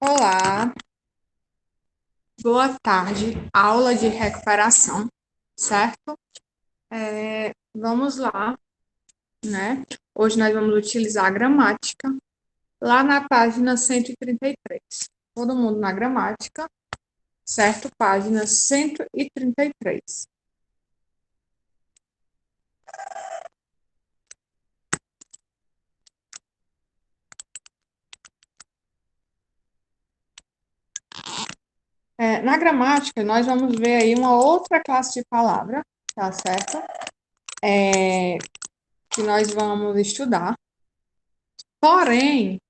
Olá, boa tarde. Aula de recuperação, certo? Vamos lá, né? Hoje nós vamos utilizar a gramática lá na página 133. Todo mundo na gramática, certo? Página 133. Na gramática, nós vamos ver aí uma outra classe de palavra, tá certo? Que nós vamos estudar. Porém,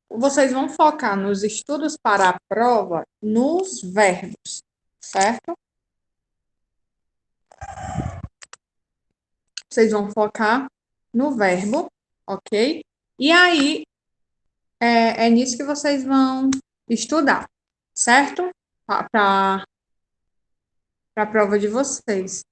vocês vão focar nos estudos para a prova nos verbos, certo? Vocês vão focar no verbo, ok? E aí, é nisso que vocês vão estudar, certo? Para a prova de vocês.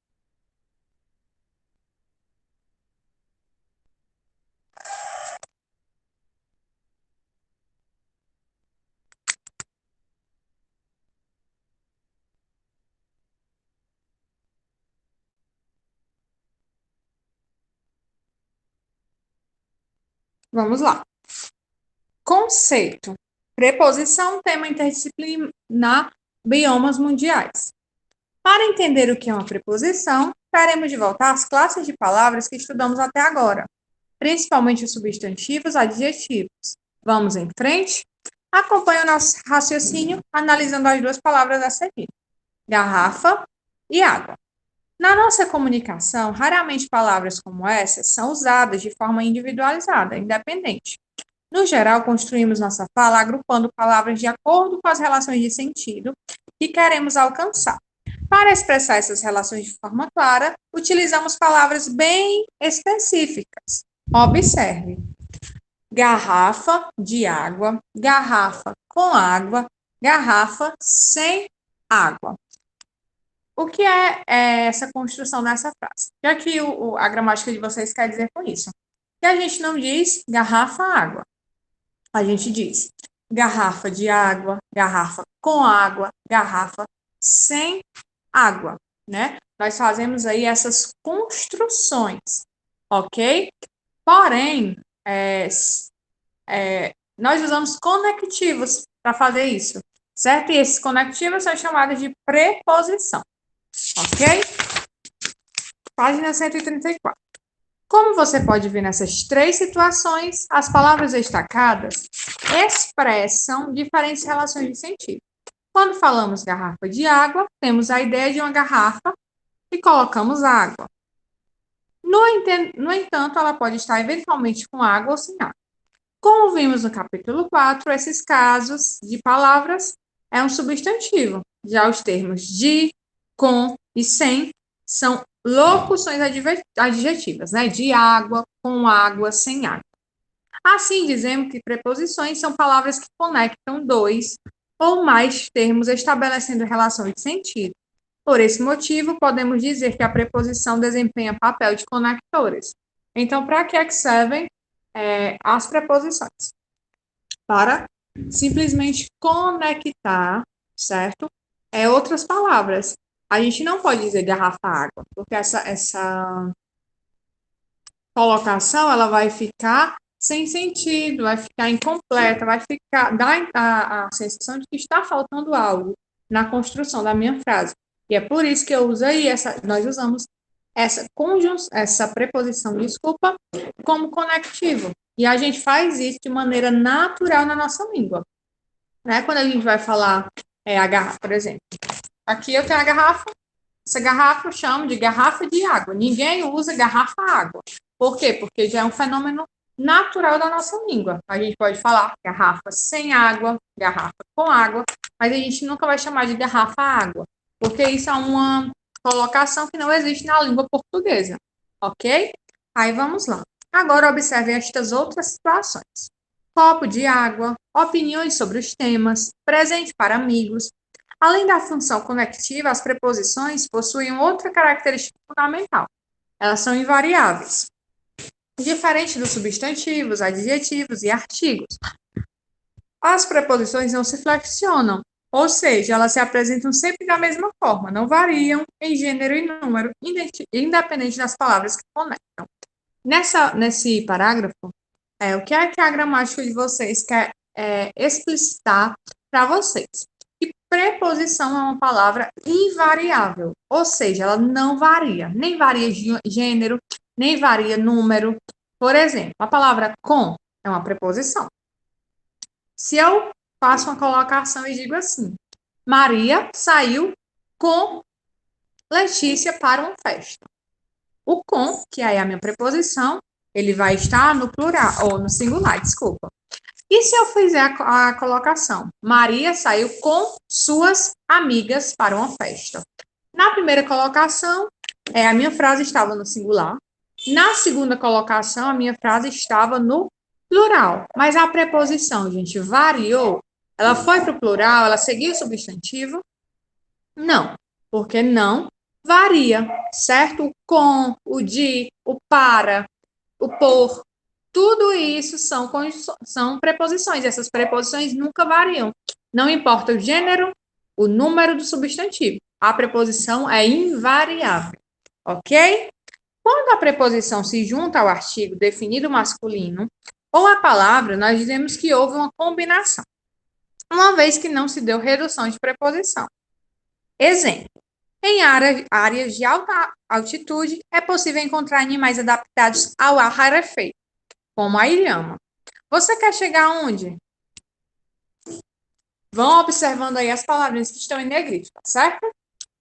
Vamos lá. Conceito. Preposição, tema interdisciplinar, biomas mundiais. Para entender o que é uma preposição, traremos de volta as classes de palavras que estudamos até agora, principalmente os substantivos, adjetivos. Vamos em frente? Acompanhe o nosso raciocínio analisando as duas palavras a seguir: garrafa e água. Na nossa comunicação, raramente palavras como essas são usadas de forma individualizada, independente. No geral, construímos nossa fala agrupando palavras de acordo com as relações de sentido que queremos alcançar. Para expressar essas relações de forma clara, utilizamos palavras bem específicas. Observe: garrafa de água, garrafa com água, garrafa sem água. O que é essa construção dessa frase? O que é que a gramática de vocês quer dizer com isso? Que a gente não diz garrafa água. A gente diz garrafa de água, garrafa com água, garrafa sem água, né? Nós fazemos aí essas construções, ok? Porém, nós usamos conectivos para fazer isso, certo? E esses conectivos são chamados de preposição, ok? Página 134. Como você pode ver nessas três situações, as palavras destacadas expressam diferentes relações de sentido. Quando falamos garrafa de água, temos a ideia de uma garrafa e colocamos água. No entanto, ela pode estar eventualmente com água ou sem água. Como vimos no capítulo 4, esses casos de palavras é um substantivo. Já os termos de, com e sem são locuções adjetivas, né? De água, com água, sem água. Assim, dizemos que preposições são palavras que conectam dois ou mais termos estabelecendo relação de sentido. Por esse motivo, podemos dizer que a preposição desempenha papel de conectores. Então, para que é que servem as preposições? Para simplesmente conectar, certo? Outras palavras. A gente não pode dizer garrafa água, porque essa colocação ela vai ficar sem sentido, vai ficar incompleta, vai ficar dá a sensação de que está faltando algo na construção da minha frase. E é por isso que eu uso aí nós usamos essa preposição, desculpa, como conectivo. E a gente faz isso de maneira natural na nossa língua. Né? Quando a gente vai falar a garrafa, por exemplo. Aqui eu tenho a garrafa, essa garrafa eu chamo de garrafa de água. Ninguém usa garrafa água. Por quê? Porque já é um fenômeno natural da nossa língua. A gente pode falar garrafa sem água, garrafa com água, mas a gente nunca vai chamar de garrafa água, porque isso é uma colocação que não existe na língua portuguesa, ok? Aí vamos lá. Agora observe estas outras situações: copo de água, opiniões sobre os temas, presente para amigos. Além da função conectiva, as preposições possuem outra característica fundamental: elas são invariáveis. Diferente dos substantivos, adjetivos e artigos. As preposições não se flexionam, ou seja, elas se apresentam sempre da mesma forma, não variam em gênero e número, independente das palavras que conectam. Nesse parágrafo, o que é que a gramática de vocês quer explicitar para vocês? Que preposição é uma palavra invariável, ou seja, ela não varia, nem varia gênero, nem varia número. Por exemplo, a palavra com é uma preposição. Se eu faço uma colocação e digo assim, Maria saiu com Letícia para uma festa. O com, que aí é a minha preposição, ele vai estar no plural, ou no singular, desculpa. E se eu fizer a colocação, Maria saiu com suas amigas para uma festa. Na primeira colocação, a minha frase estava no singular. Na segunda colocação, a minha frase estava no plural. Mas a preposição, gente, variou. Ela foi para o plural, ela seguiu o substantivo? Não, porque não varia, certo? O com, o de, o para, o por, tudo isso são preposições. Essas preposições nunca variam. Não importa o gênero, o número do substantivo. A preposição é invariável, ok? Quando a preposição se junta ao artigo definido masculino ou a palavra, nós dizemos que houve uma combinação, uma vez que não se deu redução de preposição. Exemplo. Em áreas de alta altitude, é possível encontrar animais adaptados ao ar rarefeito, como a ilhama. Você quer chegar aonde? Vão observando aí as palavrinhas que estão em negrito, tá certo?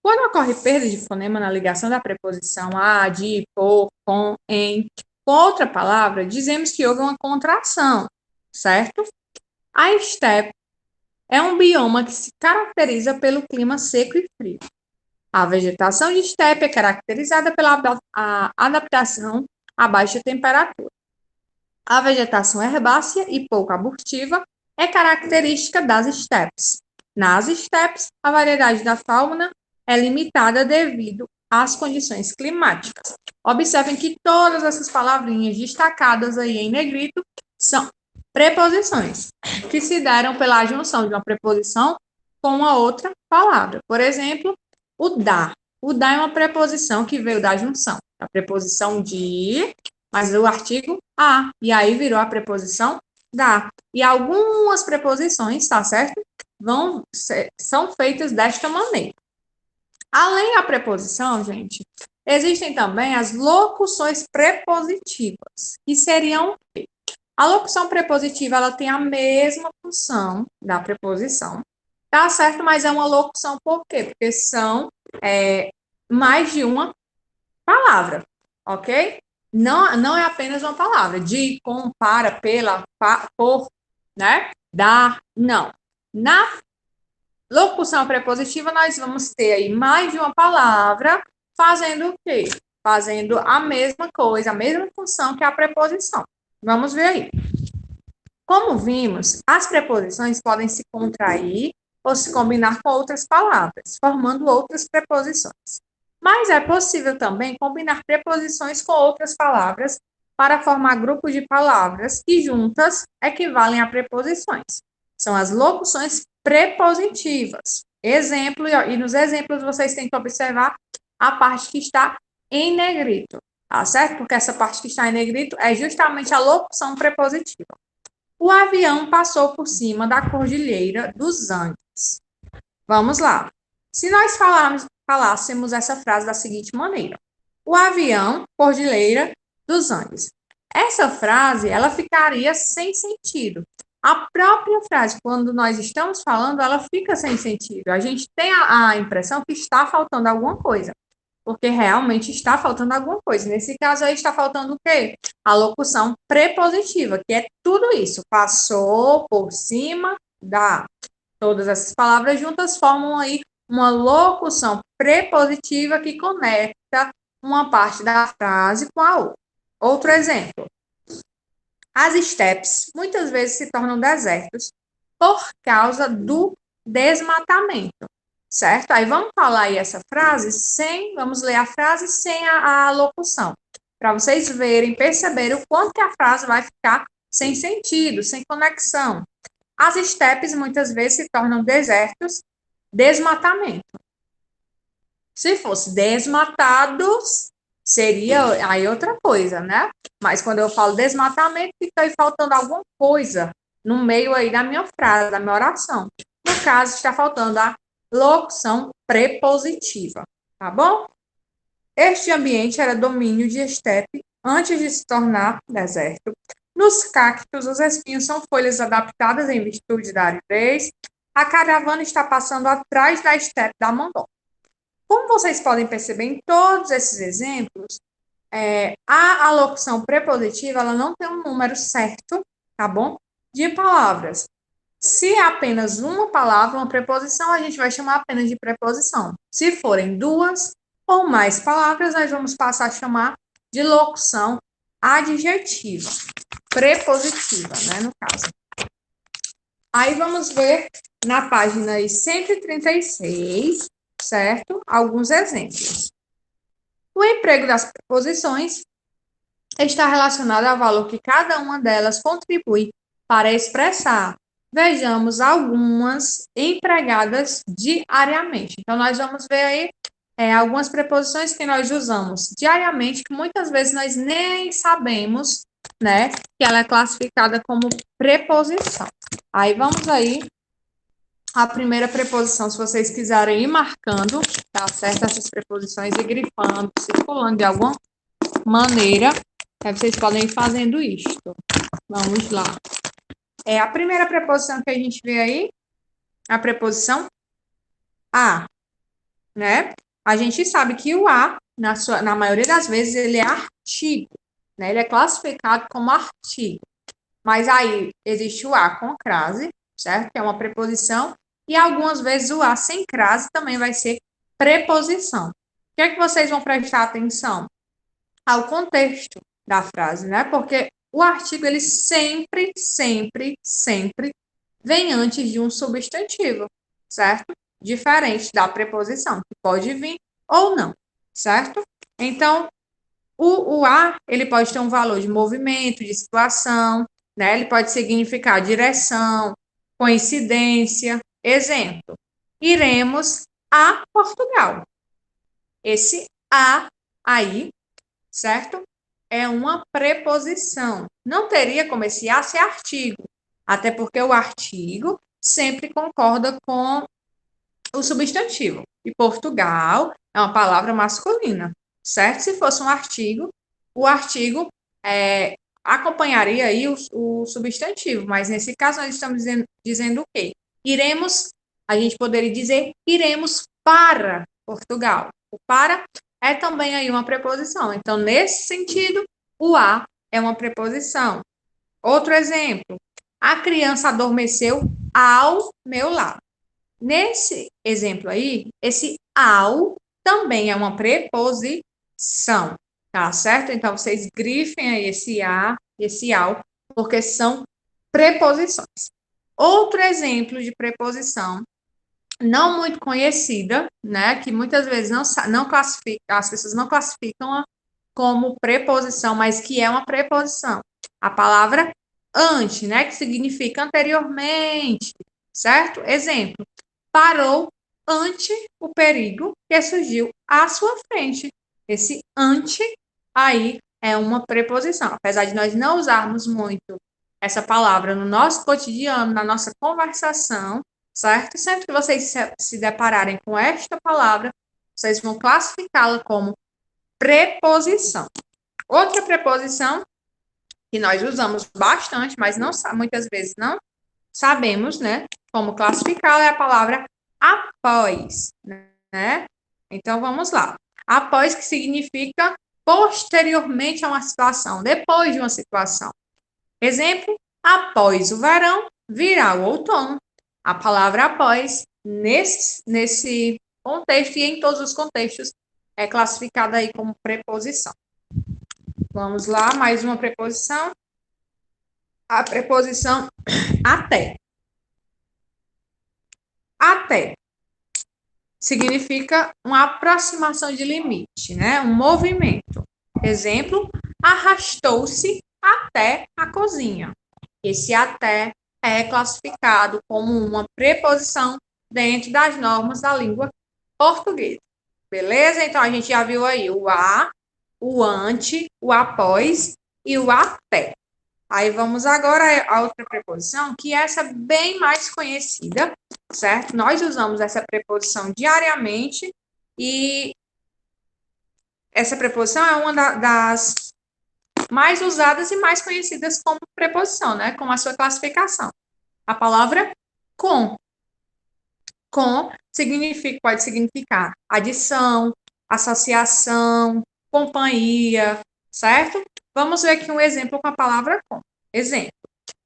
Quando ocorre perda de fonema na ligação da preposição a, de, por, com, em, com outra palavra, dizemos que houve uma contração, certo? A estepe é um bioma que se caracteriza pelo clima seco e frio. A vegetação de estepe é caracterizada pela adaptação a baixa temperatura. A vegetação herbácea e pouco arbustiva é característica das estepes. Nas estepes, a variedade da fauna é limitada devido às condições climáticas. Observem que todas essas palavrinhas destacadas aí em negrito são preposições que se deram pela junção de uma preposição com uma outra palavra. Por exemplo, o da. O da é uma preposição que veio da junção. A preposição de, mas o artigo a. E aí virou a preposição da. E algumas preposições, tá certo? São feitas desta maneira. Além da preposição, gente, existem também as locuções prepositivas, que seriam o quê? A locução prepositiva, ela tem a mesma função da preposição, tá certo? Mas é uma locução por quê? Porque são mais de uma palavra, ok? Não é apenas uma palavra, de, com, para, pela, por, né? Da, não. Na locução prepositiva, nós vamos ter aí mais de uma palavra fazendo o quê? Fazendo a mesma coisa, a mesma função que a preposição. Vamos ver aí. Como vimos, as preposições podem se contrair ou se combinar com outras palavras, formando outras preposições. Mas é possível também combinar preposições com outras palavras para formar grupos de palavras que juntas equivalem a preposições. São as locuções prepositivas. Exemplo, e nos exemplos vocês têm que observar a parte que está em negrito, tá certo? Porque essa parte que está em negrito é justamente a locução prepositiva. O avião passou por cima da Cordilheira dos Andes. Vamos lá. Se nós falássemos essa frase da seguinte maneira: o avião, Cordilheira dos Andes. Essa frase, ela ficaria sem sentido. A própria frase, quando nós estamos falando, ela fica sem sentido. A gente tem a impressão que está faltando alguma coisa, porque realmente está faltando alguma coisa. Nesse caso aí está faltando o quê? A locução prepositiva, que é tudo isso. Passou por cima da. Todas essas palavras juntas formam aí uma locução prepositiva que conecta uma parte da frase com a outra. Outro exemplo. As estepes muitas vezes se tornam desertos por causa do desmatamento, certo? Aí vamos falar aí essa frase vamos ler a frase sem a locução, para vocês verem, perceberem o quanto que a frase vai ficar sem sentido, sem conexão. As estepes muitas vezes se tornam desertos, desmatamento. Se fosse desmatados, seria aí outra coisa, né? Mas quando eu falo desmatamento, fica aí faltando alguma coisa no meio aí da minha frase, da minha oração. No caso, está faltando a locução prepositiva, tá bom? Este ambiente era domínio de estepe antes de se tornar deserto. Nos cactos, os espinhos são folhas adaptadas em virtude da aridez. A caravana está passando atrás da estepe da Mondonga. Como vocês podem perceber em todos esses exemplos, a alocução prepositiva ela não tem um número certo, tá bom? De palavras. Se é apenas uma palavra, uma preposição, a gente vai chamar apenas de preposição. Se forem duas ou mais palavras, nós vamos passar a chamar de locução adjetiva, prepositiva, né, no caso. Aí vamos ver na página 136, certo? Alguns exemplos. O emprego das preposições está relacionado ao valor que cada uma delas contribui para expressar. Vejamos algumas empregadas diariamente. Então, nós vamos ver aí algumas preposições que nós usamos diariamente, que muitas vezes nós nem sabemos, né, que ela é classificada como preposição. Aí, vamos aí a primeira preposição, se vocês quiserem ir marcando, tá certo? Essas preposições e grifando, circulando de alguma maneira, aí vocês podem ir fazendo isto. Vamos lá. A primeira preposição que a gente vê aí, a preposição a, né? A gente sabe que o a, na maioria das vezes, ele é artigo, né? Ele é classificado como artigo. Mas aí existe o a com crase, certo? Que é uma preposição. E algumas vezes o a sem crase também vai ser preposição. O que é que vocês vão prestar atenção? Ao contexto da frase, né? Porque o artigo, ele sempre vem antes de um substantivo, certo? Diferente da preposição, que pode vir ou não, certo? Então, o a, ele pode ter um valor de movimento, de situação, né? Ele pode significar direção, coincidência. Exemplo, iremos a Portugal. Esse a aí, certo? É uma preposição. Não teria como esse a ser artigo, até porque o artigo sempre concorda com o substantivo. E Portugal é uma palavra masculina, certo? Se fosse um artigo, o artigo acompanharia aí o substantivo, mas nesse caso nós estamos dizendo o quê? Iremos, a gente poderia dizer, iremos para Portugal. O para é também aí uma preposição. Então, nesse sentido, o a é uma preposição. Outro exemplo, a criança adormeceu ao meu lado. Nesse exemplo aí, esse ao também é uma preposição, tá certo? Então, vocês grifem aí esse a, esse ao, porque são preposições. Outro exemplo de preposição, não muito conhecida, né, que muitas vezes não classifica, as pessoas não classificam como preposição, mas que é uma preposição. A palavra ante, né, que significa anteriormente, certo? Exemplo, parou ante o perigo que surgiu à sua frente. Esse ante aí é uma preposição. Apesar de nós não usarmos muito essa palavra no nosso cotidiano, na nossa conversação, certo? Sempre que vocês se depararem com esta palavra, vocês vão classificá-la como preposição. Outra preposição que nós usamos bastante, mas não muitas vezes não sabemos, né, como classificá-la, é a palavra após, né? Então, vamos lá. Após, que significa posteriormente a uma situação, depois de uma situação. Exemplo, após o verão, virá o outono. A palavra após, nesse contexto e em todos os contextos, é classificada aí como preposição. Vamos lá, mais uma preposição. A preposição até. Até significa uma aproximação de limite, né? Um movimento. Exemplo, arrastou-se até a cozinha. Esse até é classificado como uma preposição dentro das normas da língua portuguesa. Beleza? Então, a gente já viu aí o a, o ante, o após e o até. Aí vamos agora a outra preposição, que é essa bem mais conhecida, certo? Nós usamos essa preposição diariamente e essa preposição é uma das mais usadas e mais conhecidas como preposição, né? Com a sua classificação. A palavra com. Com pode significar adição, associação, companhia, certo? Vamos ver aqui um exemplo com a palavra com. Exemplo.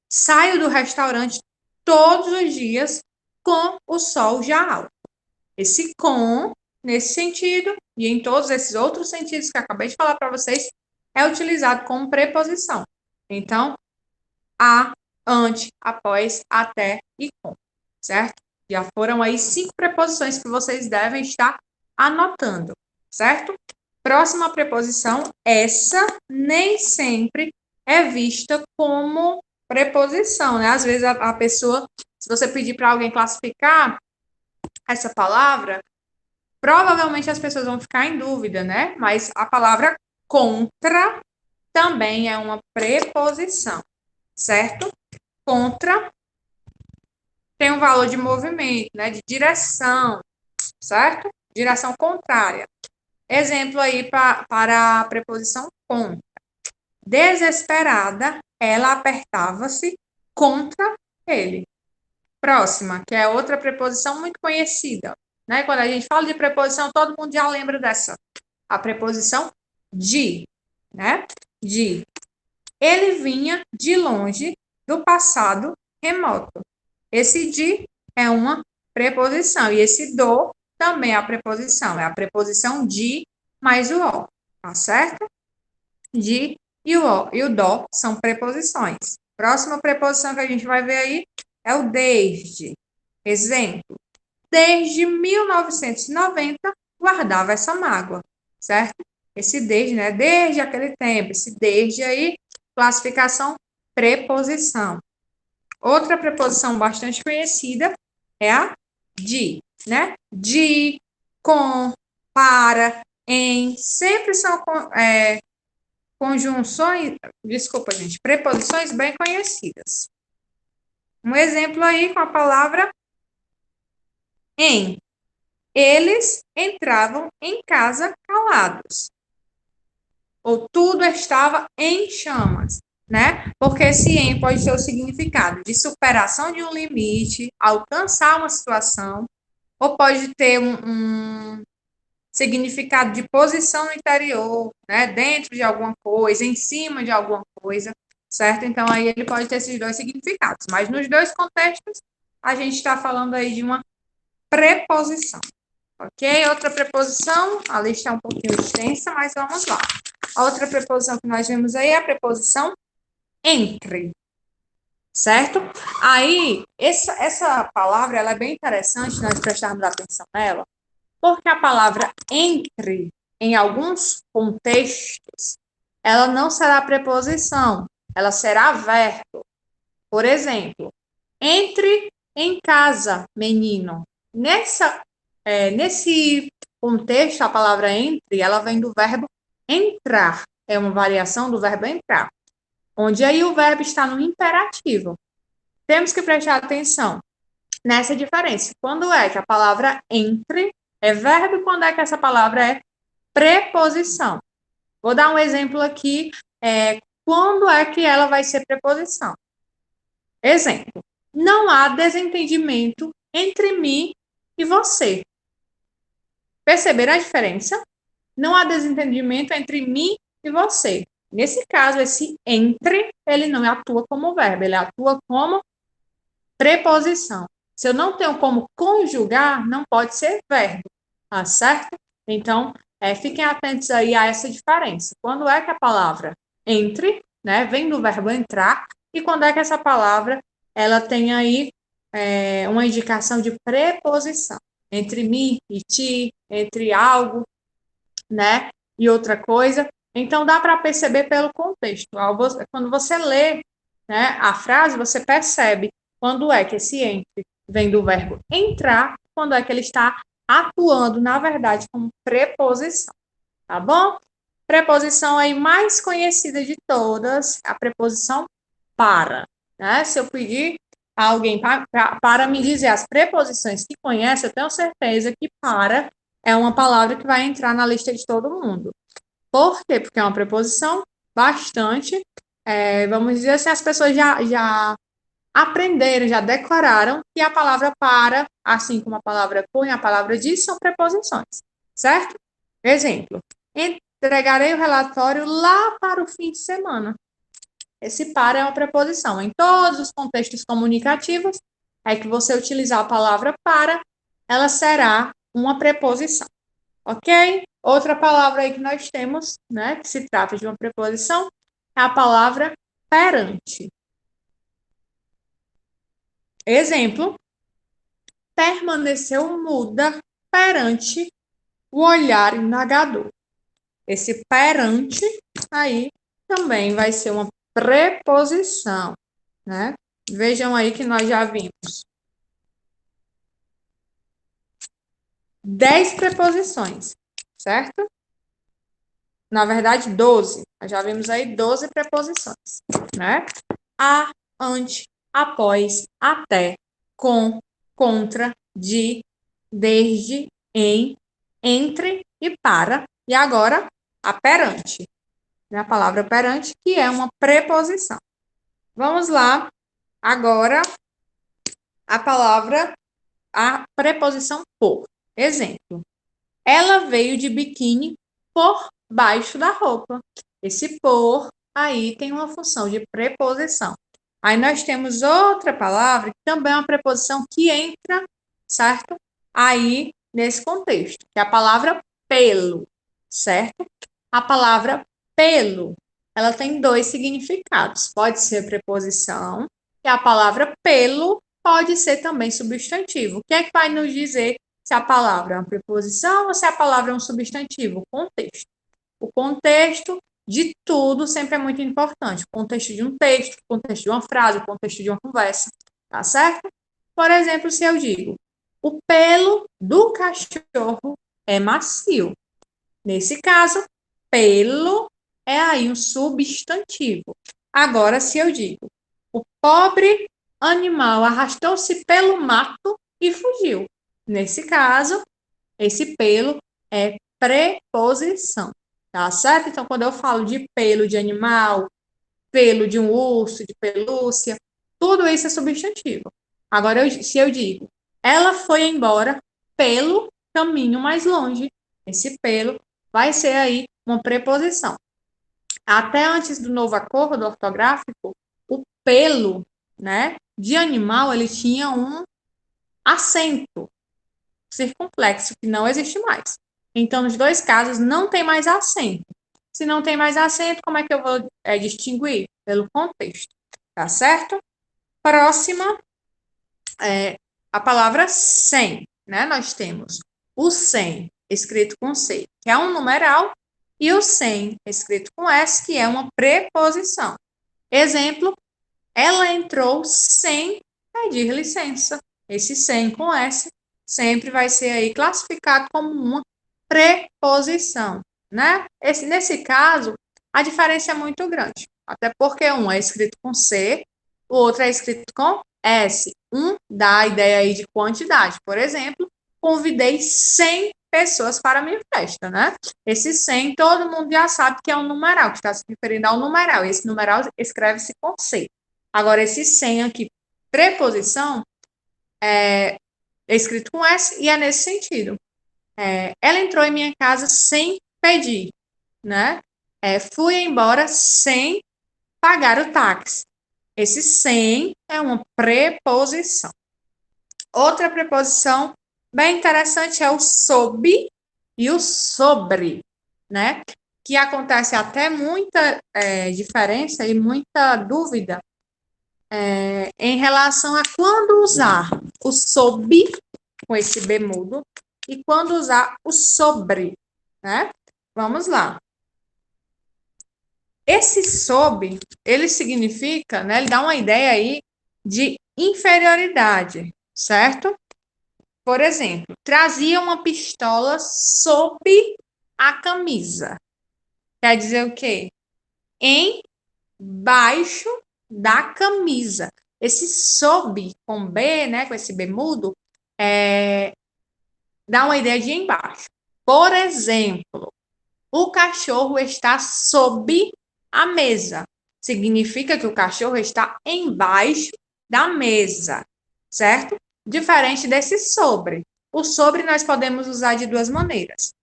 Saio do restaurante todos os dias com o sol já alto. Esse com, nesse sentido, e em todos esses outros sentidos que eu acabei de falar para vocês, é utilizado como preposição. Então, a, ante, após, até e com, certo? Já foram aí 5 preposições que vocês devem estar anotando, certo? Próxima preposição, essa nem sempre é vista como preposição, né? Às vezes a pessoa, se você pedir para alguém classificar essa palavra, provavelmente as pessoas vão ficar em dúvida, né? Mas a palavra contra também é uma preposição, certo? Contra tem um valor de movimento, né? De direção, certo? Direção contrária. Exemplo aí para a preposição contra. Desesperada, ela apertava-se contra ele. Próxima, que é outra preposição muito conhecida, né? Quando a gente fala de preposição, todo mundo já lembra dessa. A preposição de, né? De. Ele vinha de longe do passado remoto. Esse de é uma preposição. E esse do também é a preposição. É a preposição de mais o o. Tá certo? De e o o. E o do são preposições. Próxima preposição que a gente vai ver aí é o desde. Exemplo. Desde 1990 guardava essa mágoa. Certo? Esse desde, né? Desde aquele tempo. Esse desde aí, classificação preposição. Outra preposição bastante conhecida é a de, né? De, com, para, em, sempre são conjunções, desculpa, gente, preposições bem conhecidas. Um exemplo aí com a palavra em. Eles entravam em casa calados. Ou tudo estava em chamas, né? Porque esse em pode ter o significado de superação de um limite, alcançar uma situação, ou pode ter um significado de posição no interior, né? Dentro de alguma coisa, em cima de alguma coisa, certo? Então, aí ele pode ter esses dois significados. Mas nos dois contextos, a gente está falando aí de uma preposição. Ok? Outra preposição, a lista é um pouquinho extensa, mas vamos lá. A outra preposição que nós vemos aí é a preposição entre, certo? Aí, essa palavra, ela é bem interessante nós prestarmos atenção nela, porque a palavra entre, em alguns contextos, ela não será preposição, ela será verbo. Por exemplo, entre em casa, menino. Nesse contexto, a palavra entre, ela vem do verbo entrar. É uma variação do verbo entrar, onde aí o verbo está no imperativo. Temos que prestar atenção nessa diferença. Quando é que a palavra entre é verbo e quando é que essa palavra é preposição? Vou dar um exemplo aqui. Quando é que ela vai ser preposição? Exemplo. Não há desentendimento entre mim e você. Perceberam a diferença? Não há desentendimento entre mim e você. Nesse caso, esse entre, ele não atua como verbo, ele atua como preposição. Se eu não tenho como conjugar, não pode ser verbo, tá certo? Então, fiquem atentos aí a essa diferença. Quando é que a palavra entre, né, vem do verbo entrar, e quando é que essa palavra, ela tem aí uma indicação de preposição. Entre mim e ti, entre algo, né, e outra coisa. Então, dá para perceber pelo contexto. Quando você lê, né, a frase, você percebe quando é que esse entre vem do verbo entrar, quando é que ele está atuando, na verdade, como preposição, tá bom? Preposição aí mais conhecida de todas, a preposição para, né? Se eu pedir a alguém para me dizer as preposições que conhece, eu tenho certeza que para é uma palavra que vai entrar na lista de todo mundo. Por quê? Porque é uma preposição bastante, vamos dizer assim, as pessoas já aprenderam, já decoraram que a palavra para, assim como a palavra com e a palavra de, são preposições, certo? Exemplo, entregarei o relatório lá para o fim de semana. Esse para é uma preposição. Em todos os contextos comunicativos, é que você utilizar a palavra para, ela será uma preposição, ok? Outra palavra aí que nós temos, né, que se trata de uma preposição, é a palavra perante. Exemplo, permaneceu muda perante o olhar indagador. Esse perante aí também vai ser uma preposição, né? Vejam aí que nós já vimos 10 preposições, certo? Na verdade, 12. Nós já vimos aí 12 preposições, né? A, ante, após, até, com, contra, de, desde, em, entre e para. E agora, a perante. A palavra perante, que é uma preposição. Vamos lá. Agora, a preposição por. Exemplo. Ela veio de biquíni por baixo da roupa. Esse por aí tem uma função de preposição. Aí nós temos outra palavra que também é uma preposição que entra, certo? Aí nesse contexto, que é a palavra pelo, certo? A palavra pelo, ela tem dois significados. Pode ser preposição e a palavra pelo pode ser também substantivo. O que é que vai nos dizer se a palavra é uma preposição ou se a palavra é um substantivo? O contexto. O contexto de tudo sempre é muito importante. O contexto de um texto, o contexto de uma frase, o contexto de uma conversa, tá certo? Por exemplo, se eu digo, o pelo do cachorro é macio. Nesse caso, pelo é aí um substantivo. Agora, se eu digo, o pobre animal arrastou-se pelo mato e fugiu. Nesse caso, esse pelo é preposição, tá certo? Então, quando eu falo de pelo de animal, pelo de um urso, de pelúcia, tudo isso é substantivo. Agora, se eu digo, ela foi embora pelo caminho mais longe, esse pelo vai ser aí uma preposição. Até antes do novo acordo ortográfico, o pelo, né, de animal, ele tinha um acento circunflexo, que não existe mais. Então, nos dois casos, não tem mais acento. Se não tem mais acento, como é que eu vou distinguir? Pelo contexto, tá certo? Próxima, a palavra sem, né? Nós temos o sem, escrito com C, que é um numeral, e o sem, escrito com S, que é uma preposição. Exemplo, ela entrou sem pedir licença. Esse sem com S sempre vai ser aí classificado como uma preposição, né? Nesse caso, a diferença é muito grande, até porque um é escrito com C, o outro é escrito com S. Um dá a ideia aí de quantidade. Por exemplo, convidei 100 pessoas para a minha festa, né? Esse 100, todo mundo já sabe que é um numeral, que está se referindo ao numeral. Esse numeral escreve-se com C. Agora, esse 100 aqui, preposição, é escrito com S e é nesse sentido. Ela entrou em minha casa sem pedir, né? Fui embora sem pagar o táxi. Esse sem é uma preposição. Outra preposição bem interessante é o sob e o sobre, né? Que acontece até muita diferença e muita dúvida em relação a quando usar o sob com esse B mudo e quando usar o sobre, né? Vamos lá. Esse sob, ele significa, né? Ele dá uma ideia aí de inferioridade, certo? Por exemplo, trazia uma pistola sob a camisa. Quer dizer o quê? Embaixo da camisa. Esse sob com B, né, com esse B mudo, dá uma ideia de embaixo. Por exemplo, o cachorro está sob a mesa. Significa que o cachorro está embaixo da mesa, certo? Diferente desse sobre. O sobre nós podemos usar de duas maneiras.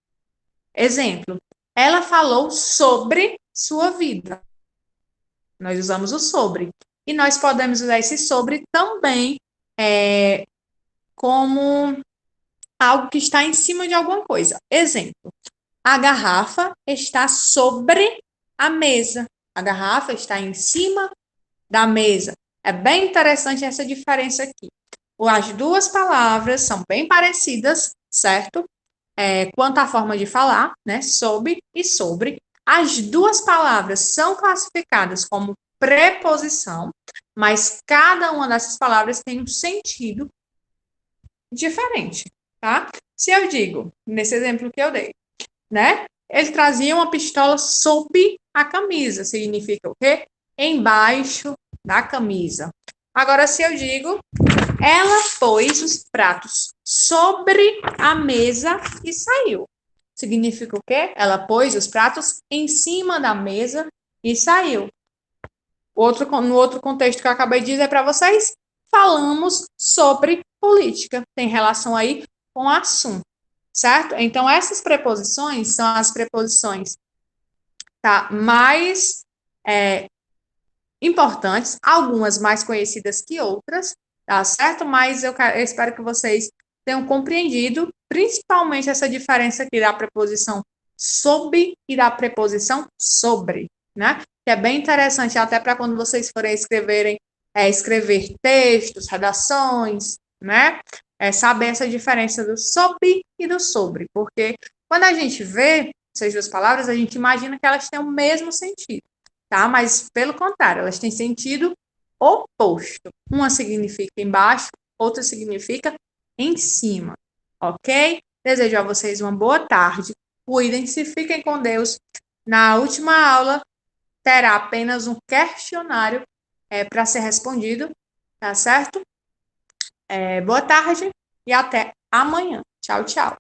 Exemplo, ela falou sobre sua vida. Nós usamos o sobre. E nós podemos usar esse sobre também como algo que está em cima de alguma coisa. Exemplo, a garrafa está sobre a mesa. A garrafa está em cima da mesa. É bem interessante essa diferença aqui. As duas palavras são bem parecidas, certo? Quanto à forma de falar, né? Sob e sobre. As duas palavras são classificadas como preposição, mas cada uma dessas palavras tem um sentido diferente, tá? Se eu digo, nesse exemplo que eu dei, né? Ele trazia uma pistola sob a camisa, significa o quê? Embaixo da camisa. Agora, se eu digo, ela pôs os pratos sobre a mesa e saiu. Significa o quê? Ela pôs os pratos em cima da mesa e saiu. No outro contexto que eu acabei de dizer para vocês, falamos sobre política. Tem relação aí com o assunto, certo? Então, essas preposições são as preposições mais importantes, algumas mais conhecidas que outras, tá certo? Mas eu espero que vocês tenham compreendido, principalmente essa diferença aqui da preposição sob e da preposição sobre, né? Que é bem interessante até para quando vocês forem escrever textos, redações, né? Saber essa diferença do sob e do sobre, porque quando a gente vê essas duas palavras, a gente imagina que elas têm o mesmo sentido, tá? Mas, pelo contrário, elas têm sentido oposto. Uma significa embaixo, outra significa em cima, ok? Desejo a vocês uma boa tarde, cuidem-se, fiquem com Deus. Na última aula, terá apenas um questionário para ser respondido, tá certo? Boa tarde e até amanhã. Tchau, tchau.